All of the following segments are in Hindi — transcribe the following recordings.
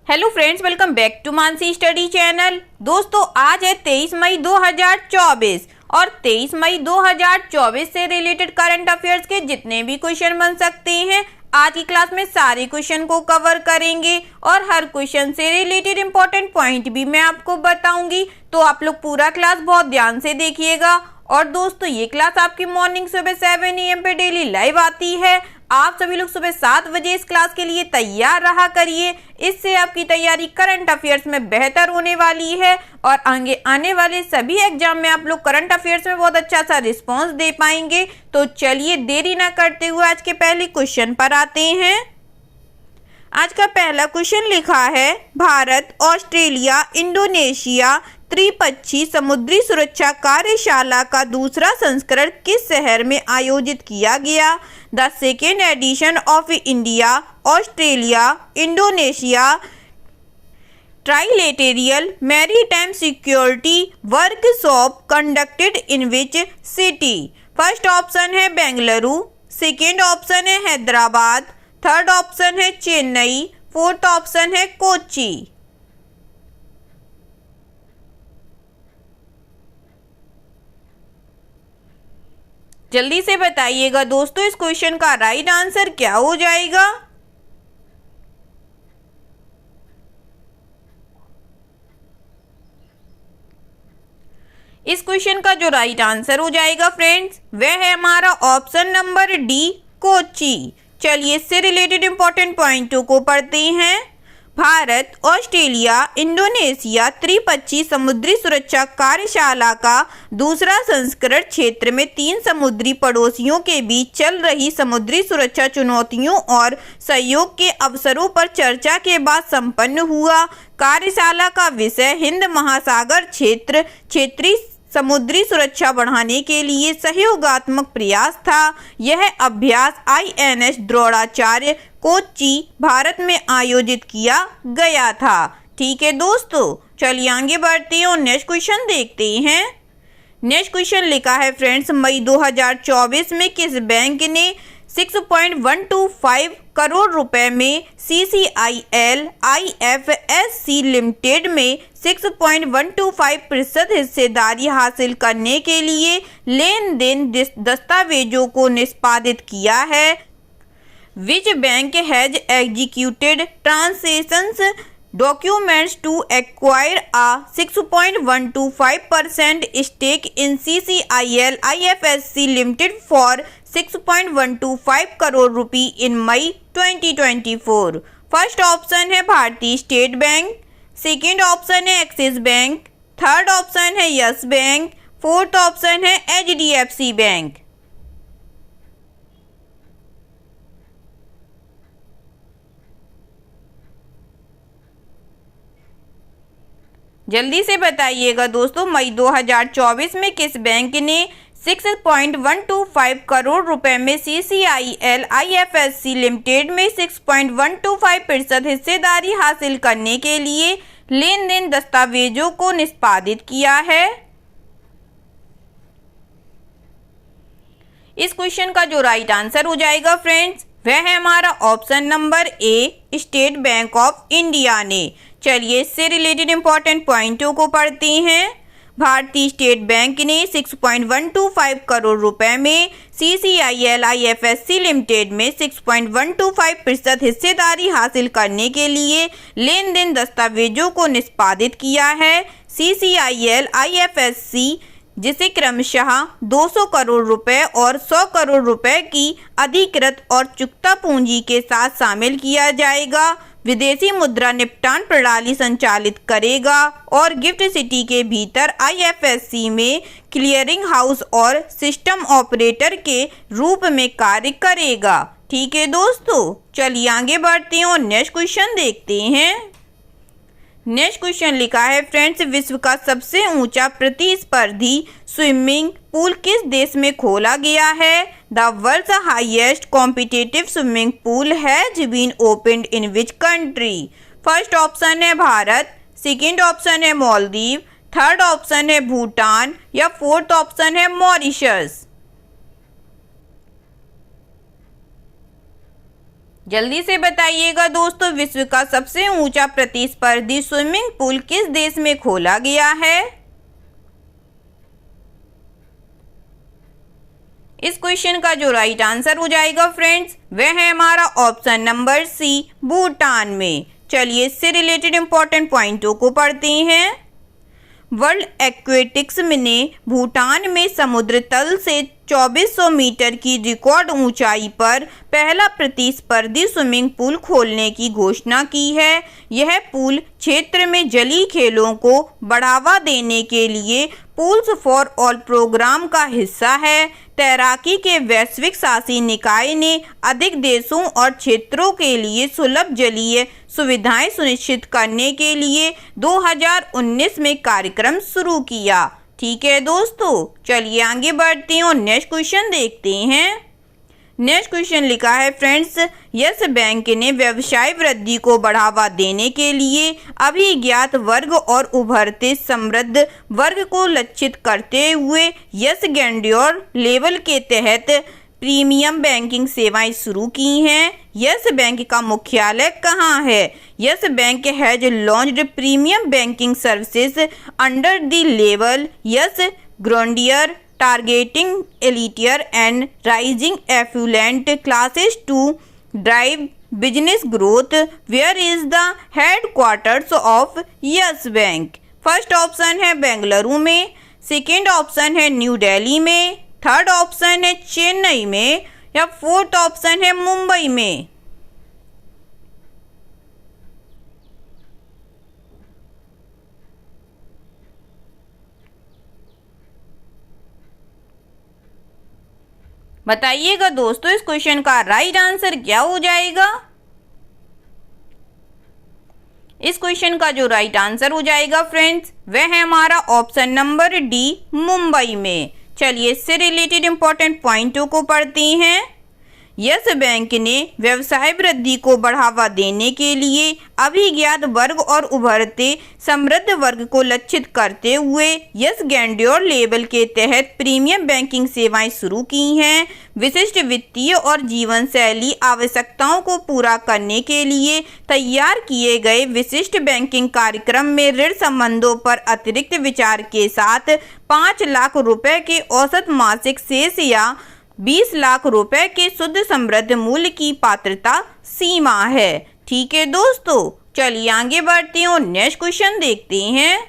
Hello friends, welcome back to Mansi study channel. दोस्तों, आज है 23 मई 2024 और 23 मई 2024 से रिलेटेड करंट अफेयर्स के जितने भी क्वेश्चन बन सकते हैं आज की क्लास में सारे क्वेश्चन को कवर करेंगे और हर क्वेश्चन से रिलेटेड इंपॉर्टेंट पॉइंट भी मैं आपको बताऊंगी। तो आप लोग पूरा क्लास बहुत ध्यान से देखिएगा। और दोस्तों, ये क्लास आपकी मॉर्निंग सुबह 7 AM पे डेली लाइव आती है। आप सभी लोग सुबह 7 बजे इस क्लास के लिए तैयार रहा करिए। इससे आपकी तैयारी करंट अफेयर्स में बेहतर होने वाली है और आगे आने वाले सभी एग्जाम में आप लोग करंट अफेयर्स में बहुत अच्छा सा रिस्पांस दे पाएंगे। तो चलिए देरी ना करते हुए आज के पहले क्वेश्चन पर आते हैं। आज का पहला क्वेश्चन लिखा है, भारत, ऑस्ट्रेलिया, इंडोनेशिया त्रिपक्षीय समुद्री सुरक्षा कार्यशाला का दूसरा संस्करण किस शहर में आयोजित किया गया? The second edition of India Australia Indonesia trilateral maritime security workshop conducted in which city? First option है बेंगलुरु, सेकेंड ऑप्शन है हैदराबाद, थर्ड ऑप्शन है चेन्नई, फोर्थ ऑप्शन है कोच्चि। जल्दी से बताइएगा दोस्तों, इस क्वेश्चन का राइट आंसर क्या हो जाएगा? इस क्वेश्चन का जो राइट आंसर हो जाएगा फ्रेंड्स, वह है हमारा ऑप्शन नंबर डी, कोच्चि। चलिए इससे रिलेटेड इंपॉर्टेंट पॉइंटों को पढ़ते हैं। भारत, ऑस्ट्रेलिया, इंडोनेशिया त्रिपक्षीय समुद्री सुरक्षा कार्यशाला का दूसरा संस्करण क्षेत्र में 3 समुद्री पड़ोसियों के बीच चल रही समुद्री सुरक्षा चुनौतियों और सहयोग के अवसरों पर चर्चा के बाद संपन्न हुआ। कार्यशाला का विषय हिंद महासागर क्षेत्रीय समुद्री सुरक्षा बढ़ाने के लिए सहयोगात्मक प्रयास था। यह अभ्यास INS द्रोणाचार्य, कोच्चि, भारत में आयोजित किया गया था। ठीक है दोस्तों, चलिए आगे बढ़ते हैं और नेक्स्ट क्वेश्चन देखते हैं। नेक्स्ट क्वेश्चन लिखा है फ्रेंड्स, मई 2024 में किस बैंक ने 6.125 करोड़ रुपए में CCIL IFSC लिमिटेड में 6.125% हिस्सेदारी हासिल करने के लिए लेन देन दस्तावेजों को निष्पादित किया है? Which bank has executed transactions documents to acquire a 6.125% stake in CCIL IFSC Limited for 6.125 crore रुपए in May 2024? फर्स्ट ऑप्शन है भारतीय स्टेट बैंक, सेकेंड ऑप्शन है एक्सिस बैंक, थर्ड ऑप्शन है यस बैंक, फोर्थ ऑप्शन है HDFC बैंक। जल्दी से बताइएगा दोस्तों, मई 2024 में किस बैंक ने 6.125 करोड़ रुपए में CCIL IFSC लिमिटेड में 6.125% हिस्सेदारी हासिल करने के लिए लेन देन दस्तावेजों को निष्पादित किया है? इस क्वेश्चन का जो राइट आंसर हो जाएगा फ्रेंड्स, वह है हमारा option number A, state bank of India ने। चलिए इससे रिलेटेड इंपॉर्टेंट पॉइंटों को पढ़ते हैं। भारतीय स्टेट बैंक ने 6.125 करोड़ रुपए में CCIL IFSC लिमिटेड में 6.125% हिस्सेदारी हासिल करने के लिए लेन देन दस्तावेजों को निष्पादित किया है। CCIL IFSC, जिसे क्रमशः 200 करोड़ रुपए और 100 करोड़ रुपए की अधिकृत और चुकता पूंजी के साथ शामिल किया जाएगा, विदेशी मुद्रा निपटान प्रणाली संचालित करेगा और गिफ्ट सिटी के भीतर IFSC में क्लियरिंग हाउस और सिस्टम ऑपरेटर के रूप में कार्य करेगा। ठीक है दोस्तों, चलिए आगे बढ़ते हैं और नेक्स्ट क्वेश्चन देखते हैं। नेक्स्ट क्वेश्चन लिखा है फ्रेंड्स, विश्व का सबसे ऊंचा प्रतिस्पर्धी स्विमिंग पूल किस देश में खोला गया है? The world's highest competitive swimming pool has been opened in which country? First option है भारत, सेकेंड ऑप्शन है मालदीव, थर्ड ऑप्शन है भूटान या फोर्थ ऑप्शन है मॉरिशस। जल्दी से बताइएगा दोस्तों, विश्व का सबसे ऊंचा प्रतिस्पर्धी स्विमिंग पूल किस देश में खोला गया है? इस क्वेश्चन का जो राइट आंसर हो जाएगा फ्रेंड्स, वह है हमारा ऑप्शन नंबर सी, भूटान में। चलिए इससे रिलेटेड इंपॉर्टेंट पॉइंटों को पढ़ते हैं। वर्ल्ड एक्वेटिक्स ने भूटान में समुद्र तल से 2400 मीटर की रिकॉर्ड ऊंचाई पर पहला प्रतिस्पर्धी स्विमिंग पूल खोलने की घोषणा की है। यह पूल क्षेत्र में जलीय खेलों को बढ़ावा देने के लिए पूल्स फॉर ऑल प्रोग्राम का हिस्सा है। तैराकी के वैश्विक शासी निकाय ने अधिक देशों और क्षेत्रों के लिए सुलभ जलीय सुविधाएं सुनिश्चित करने के लिए 2019 में कार्यक्रम शुरू किया। ठीक है दोस्तों, चलिए आगे बढ़ते हैं और नेक्स्ट क्वेश्चन देखते हैं। नेक्स्ट क्वेश्चन लिखा है फ्रेंड्स, यस बैंक ने व्यवसाय वृद्धि को बढ़ावा देने के लिए अभिज्ञात वर्ग और उभरते समृद्ध वर्ग को लक्षित करते हुए यस ग्रैंडियर लेवल के तहत प्रीमियम बैंकिंग सेवाएं शुरू की हैं। यस बैंक का मुख्यालय कहाँ है? Yes bank has launched premium banking services under the level yes grandeur targeting elitier and rising affluent classes to drive business growth. Where is the headquarters of Yes Bank? First option है बेंगलुरु में, सेकेंड ऑप्शन है न्यू दिल्ली में, थर्ड ऑप्शन है चेन्नई में या फोर्थ ऑप्शन है मुंबई में। बताइएगा दोस्तों, इस क्वेश्चन का राइट आंसर क्या हो जाएगा? इस क्वेश्चन का जो राइट आंसर हो जाएगा फ्रेंड्स, वह है हमारा ऑप्शन नंबर डी, मुंबई में। चलिए इससे रिलेटेड इंपॉर्टेंट पॉइंटों को पढ़ते हैं। यस बैंक ने व्यवसाय वृद्धि को बढ़ावा देने के लिए अभिज्ञात वर्ग और उभरते समृद्ध वर्ग को लक्षित करते हुए यस ग्रैंडियर लेवल के तहत प्रीमियम बैंकिंग सेवाएं शुरू की हैं। विशिष्ट वित्तीय और जीवन शैली आवश्यकताओं को पूरा करने के लिए तैयार किए गए विशिष्ट बैंकिंग कार्यक्रम में ऋण संबंधों पर अतिरिक्त विचार के साथ 5 लाख रुपए के औसत मासिक शेष या 20 लाख रुपए के शुद्ध समृद्ध मूल्य की पात्रता सीमा है। ठीक है दोस्तों, चलिए आगे बढ़ते हैं और नेक्स्ट क्वेश्चन देखते हैं।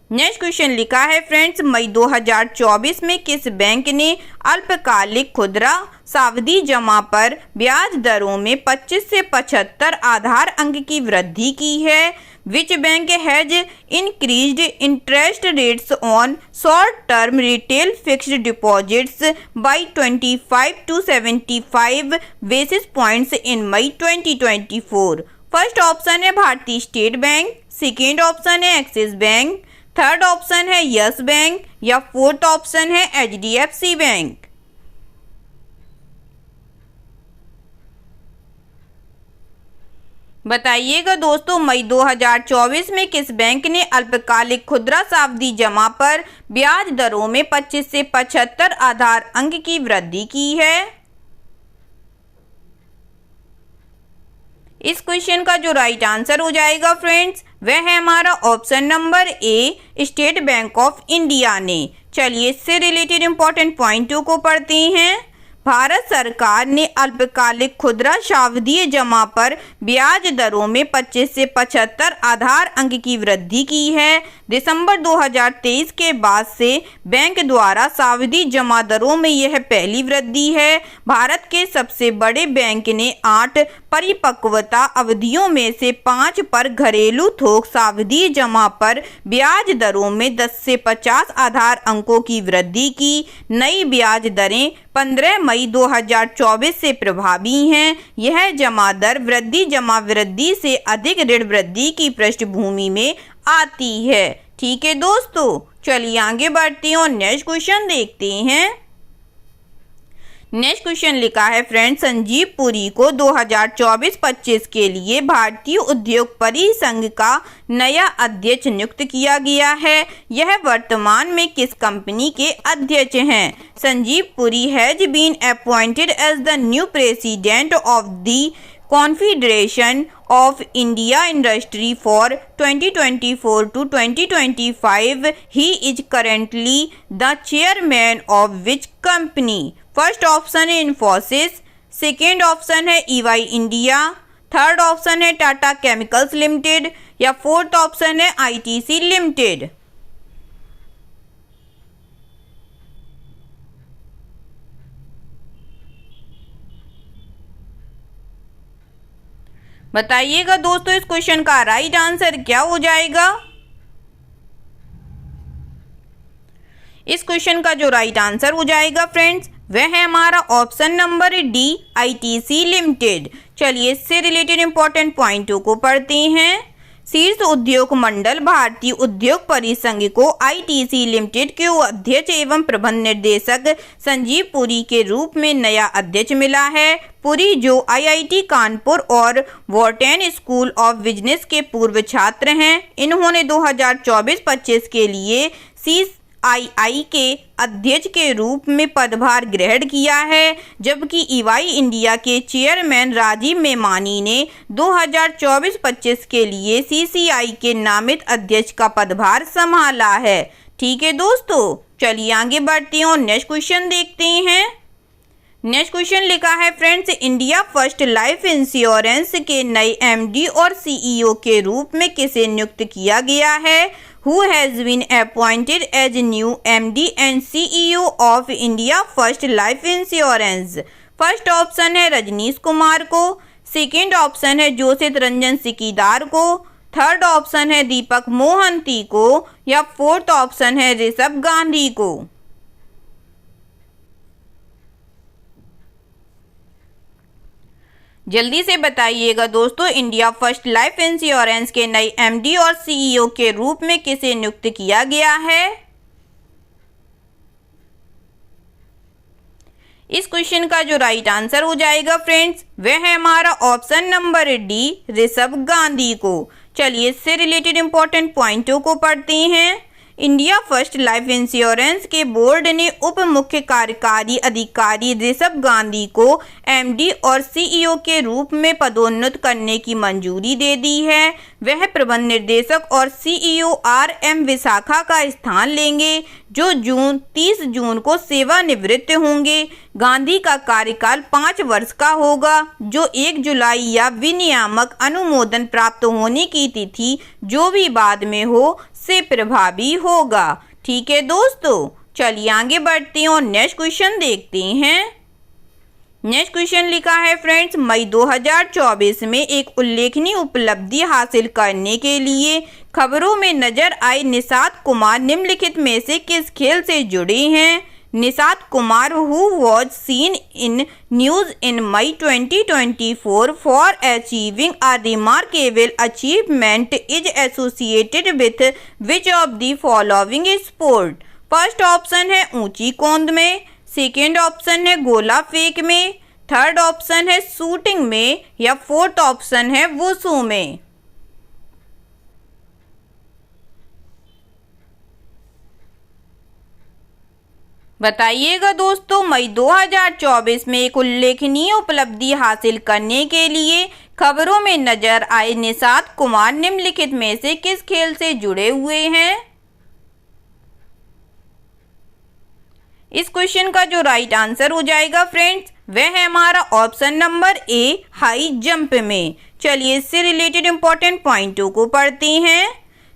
नेक्स्ट क्वेश्चन लिखा है फ्रेंड्स, मई 2024 में किस बैंक ने अल्पकालिक खुदरा सावधि जमा पर ब्याज दरों में 25 से 75 आधार अंक की वृद्धि की है? Which bank has increased interest rates on short-term retail fixed deposits by 25 to 75 basis points in May 2024? First option है भारतीय स्टेट बैंक, सेकेंड ऑप्शन है एक्सिस बैंक, थर्ड ऑप्शन है यस बैंक या फोर्थ ऑप्शन है HDFC बैंक। बताइएगा दोस्तों, मई 2024 में किस बैंक ने अल्पकालिक खुदरा सावधि जमा पर ब्याज दरों में 25 से 75 आधार अंक की वृद्धि की है? इस क्वेश्चन का जो राइट आंसर हो जाएगा फ्रेंड्स, वह है हमारा option number A, state bank of India ने। चलिए इससे रिलेटेड इंपॉर्टेंट पॉइंटों को पढ़ते हैं। भारत सरकार ने अल्पकालिक खुदरा सावधि जमा पर ब्याज दरों में 25 से 75 आधार अंक की वृद्धि की है। दिसंबर 2023 के बाद से बैंक द्वारा सावधि जमा दरों में यह पहली वृद्धि है। भारत के सबसे बड़े बैंक ने 8 परिपक्वता अवधियों में से 5 पर घरेलू थोक सावधि जमा पर ब्याज दरों में 10 से 50 आधार अंकों की वृद्धि की। नई ब्याज दरें 15 मई 2024 से प्रभावी हैं। यह जमा दर वृद्धि जमा वृद्धि से अधिक ऋण वृद्धि की पृष्ठभूमि में आती है। ठीक है दोस्तों, चलिए आगे बढ़ते हैं और नेक्स्ट क्वेश्चन देखते हैं। नेक्स्ट क्वेश्चन लिखा है फ्रेंड, संजीव पुरी को 2024-25 के लिए भारतीय उद्योग परिसंघ का नया अध्यक्ष नियुक्त किया गया है। यह वर्तमान में किस कंपनी के अध्यक्ष हैं? Sanjiv Puri has been appointed as the new president of the confederation of India Industry for 2024 to 2025. He is currently the chairman of which company? First option है इन्फोसिस, सेकेंड ऑप्शन है EY इंडिया, थर्ड ऑप्शन है टाटा केमिकल्स लिमिटेड या फोर्थ ऑप्शन है ITC लिमिटेड। बताइएगा दोस्तों इस क्वेश्चन का राइट आंसर क्या हो जाएगा। इस क्वेश्चन का जो राइट आंसर हो जाएगा फ्रेंड्स वह है हमारा option number D, ITC limited. चलिए इससे रिलेटेड इंपॉर्टेंट पॉइंटों को पढ़ते हैं। शीर्ष उद्योग मंडल भारतीय उद्योग परिसंघ को ITC लिमिटेड के अध्यक्ष एवं प्रबंध निर्देशक संजीव पुरी के रूप में नया अध्यक्ष मिला है। पुरी जो IIT कानपुर और वॉर्टन स्कूल ऑफ बिजनेस के पूर्व छात्र हैं। इन्होंने 2024-25 के लिए CII के अध्यक्ष के रूप में पदभार ग्रहण किया है, जबकि EY इंडिया के चेयरमैन राजीव मेमानी ने 2024-25 के लिए CCI के नामित अध्यक्ष का पदभार संभाला है। ठीक है दोस्तों, चलिए आगे बढ़ते हैं और नेक्स्ट क्वेश्चन देखते हैं। नेक्स्ट क्वेश्चन लिखा है friends, India first life insurance के नए MD और CEO के रूप में किसे नियुक्त किया गया है? Who has been appointed as new MD and CEO of India First Life Insurance? First option है रजनीश कुमार को, सेकेंड ऑप्शन है जोशित रंजन सिकीदार को, थर्ड ऑप्शन है दीपक मोहंती को या फोर्थ ऑप्शन है ऋषभ गांधी को। जल्दी से बताइएगा दोस्तों, इंडिया फर्स्ट लाइफ इंश्योरेंस के नए MD और CEO के रूप में किसे नियुक्त किया गया है? इस क्वेश्चन का जो राइट आंसर हो जाएगा फ्रेंड्स वह है हमारा option number D, Rishabh Gandhi को। चलिए इससे रिलेटेड इंपॉर्टेंट पॉइंटों को पढ़ते हैं। इंडिया फर्स्ट लाइफ इंश्योरेंस के बोर्ड ने उप मुख्य कार्यकारी अधिकारी ऋषभ गांधी को MD और CEO के रूप में पदोन्नत करने की मंजूरी दे दी है। वह प्रबंध निर्देशक और CEO RM विशाखा का स्थान लेंगे, जो 30 जून को सेवानिवृत्त होंगे। गांधी का कार्यकाल 5 वर्ष का होगा, जो 1 जुलाई या विनियामक अनुमोदन प्राप्त होने की तिथि जो भी बाद में हो से प्रभावी होगा। ठीक है दोस्तों, चलिए आगे बढ़ते हैं और नेक्स्ट क्वेश्चन देखते हैं। नेक्स्ट क्वेश्चन लिखा है फ्रेंड्स, मई 2024 में एक उल्लेखनीय उपलब्धि हासिल करने के लिए खबरों में नजर आए निषाद कुमार निम्नलिखित में से किस खेल से जुड़े हैं? Nishad Kumar who was seen in news in May 2024 for achieving a remarkable achievement is associated with which of the following sport? First option है ऊंची कौंद में, सेकेंड ऑप्शन है गोला फेंक में, थर्ड ऑप्शन है शूटिंग में या फोर्थ ऑप्शन है वुशु में। बताइएगा दोस्तों, मई 2024 में एक उल्लेखनीय उपलब्धि हासिल करने के लिए खबरों में नजर आए निषाद कुमार निम्नलिखित में से किस खेल से जुड़े हुए हैं? इस क्वेश्चन का जो राइट आंसर हो जाएगा फ्रेंड्स वह है हमारा option number A, high jump में। चलिए इससे रिलेटेड इंपॉर्टेंट पॉइंटों को पढ़ते हैं।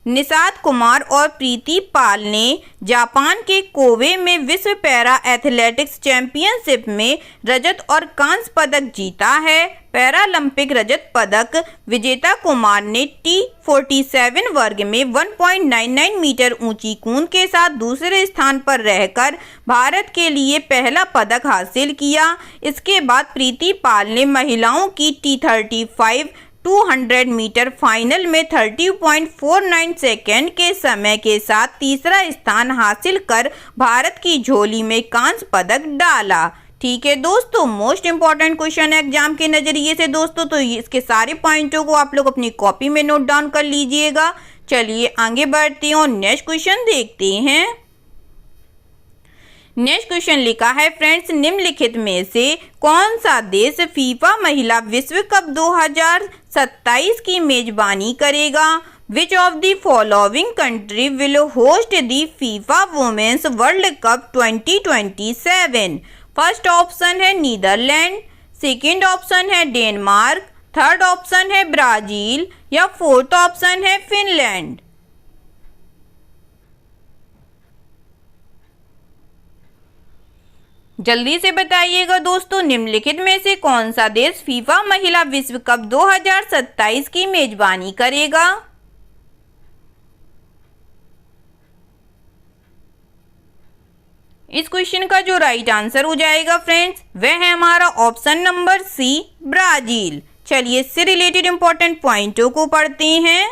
निषाद कुमार और प्रीति पाल ने जापान के कोबे में विश्व पैरा एथलेटिक्स चैंपियनशिप में रजत और कांस्य पदक जीता है। पैरालंपिक रजत पदक विजेता कुमार ने T47 वर्ग में 1.99 मीटर ऊंची कूद के साथ दूसरे स्थान पर रहकर भारत के लिए पहला पदक हासिल किया। इसके बाद प्रीति पाल ने महिलाओं की T35 200 मीटर फाइनल में 30.49 सेकेंड के समय के साथ तीसरा स्थान हासिल कर भारत की झोली में कांस्य पदक डाला। ठीक है दोस्तों, मोस्ट इंपॉर्टेंट क्वेश्चन है एग्जाम के नजरिए से दोस्तों, तो इसके सारे पॉइंटों को आप लोग अपनी कॉपी में नोट डाउन कर लीजिएगा। चलिए आगे बढ़ते हैं और नेक्स्ट क्वेश्चन देखते हैं। नेक्स्ट क्वेश्चन लिखा है फ्रेंड्स, निम्नलिखित में से कौन सा देश फीफा महिला विश्व कप 2027 की मेजबानी करेगा? Which of the following country will host the FIFA Women's World Cup 2027? First option है नीदरलैंड, सेकंड ऑप्शन है डेनमार्क, थर्ड ऑप्शन है ब्राजील या फोर्थ ऑप्शन है फिनलैंड। जल्दी से बताइएगा दोस्तों, निम्नलिखित में से कौन सा देश फीफा महिला विश्व कप 2027 की मेजबानी करेगा? इस क्वेश्चन का जो राइट आंसर हो जाएगा फ्रेंड्स, वह है हमारा ऑप्शन नंबर सी, ब्राजील। चलिए इससे रिलेटेड इंपॉर्टेंट पॉइंटों को पढ़ते हैं।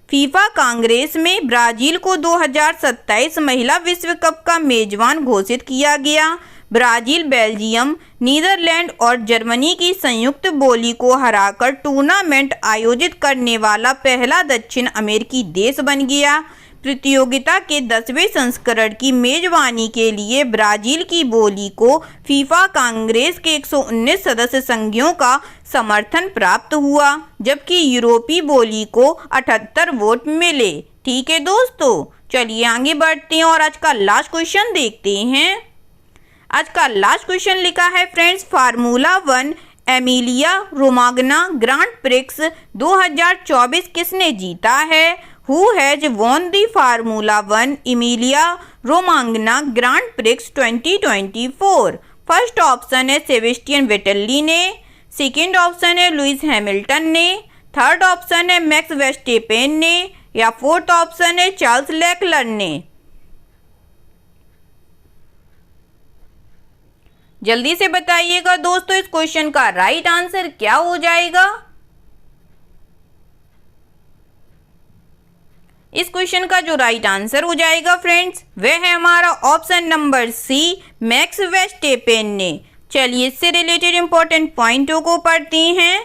फीफा कांग्रेस में ब्राजील को 2027 महिला विश्व कप का मेजबान घोषित किया गया। ब्राजील बेल्जियम, नीदरलैंड और जर्मनी की संयुक्त बोली को हराकर टूर्नामेंट आयोजित करने वाला पहला दक्षिण अमेरिकी देश बन गया। प्रतियोगिता के 10वें संस्करण की मेजबानी के लिए ब्राजील की बोली को फीफा कांग्रेस के 119 सदस्य संघों का समर्थन प्राप्त हुआ, जबकि यूरोपीय बोली को 78 वोट मिले। ठीक है दोस्तों, चलिए आगे बढ़ते हैं और आज का लास्ट क्वेश्चन देखते हैं। आज का लास्ट क्वेश्चन लिखा है friends, formula 1 Emilia Romagna grand prix 2024 किसने जीता है? Who has won the Formula 1 Emilia Romagna Grand Prix 2024? First option है सेबेस्टियन वेटेली ने, सेकंड ऑप्शन है लुइस हैमिल्टन ने, थर्ड ऑप्शन है मैक्स वेस्टेपेन ने या फोर्थ ऑप्शन है चार्ल्स लेक्लर ने। जल्दी से बताइएगा दोस्तों, इस क्वेश्चन का राइट आंसर क्या हो जाएगा? इस क्वेश्चन का जो राइट आंसर हो जाएगा फ्रेंड्स, वह है हमारा option number C, max Verstappen ने। चलिए इससे रिलेटेड इंपॉर्टेंट पॉइंटों को पढ़ते हैं।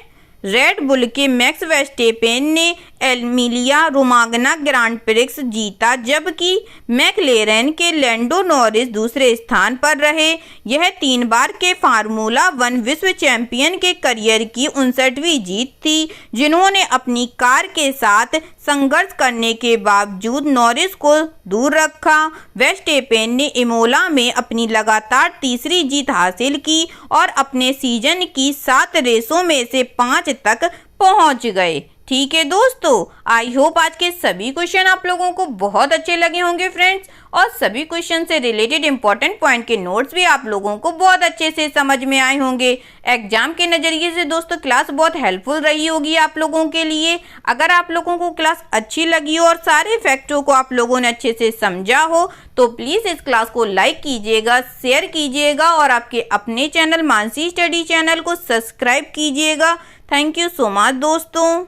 रेड बुल के मैक्स वेस्टेपेन ने एमिलिया रोमाग्ना ग्रांड प्रिक्स जीता, जबकि मैकलेरन के लैंडो नॉरिस दूसरे स्थान पर रहे। यह 3 बार के फार्मूला 1 विश्व चैंपियन के करियर की 59वीं जीत थी, जिन्होंने अपनी कार के साथ संघर्ष करने के बावजूद नॉरिस को दूर रखा। वेस्टेपेन ने इमोला में अपनी लगातार तीसरी जीत हासिल की और अपने सीजन की 7 रेसों में से 5 तक पहुंच गए। ठीक है दोस्तों, आई होप आज के सभी क्वेश्चन आप लोगों को बहुत अच्छे लगे होंगे फ्रेंड्स, और सभी क्वेश्चन से रिलेटेड इंपॉर्टेंट पॉइंट के नोट्स भी आप लोगों को बहुत अच्छे से समझ में आए होंगे। एग्जाम के नज़रिए से दोस्तों क्लास बहुत हेल्पफुल रही होगी आप लोगों के लिए। अगर आप लोगों को क्लास अच्छी लगी हो और सारे फैक्टों को आप लोगों ने अच्छे से समझा हो, तो प्लीज़ इस क्लास को लाइक कीजिएगा, शेयर कीजिएगा और आपके अपने चैनल मानसी स्टडी चैनल को सब्सक्राइब कीजिएगा। थैंक यू सो मच दोस्तों।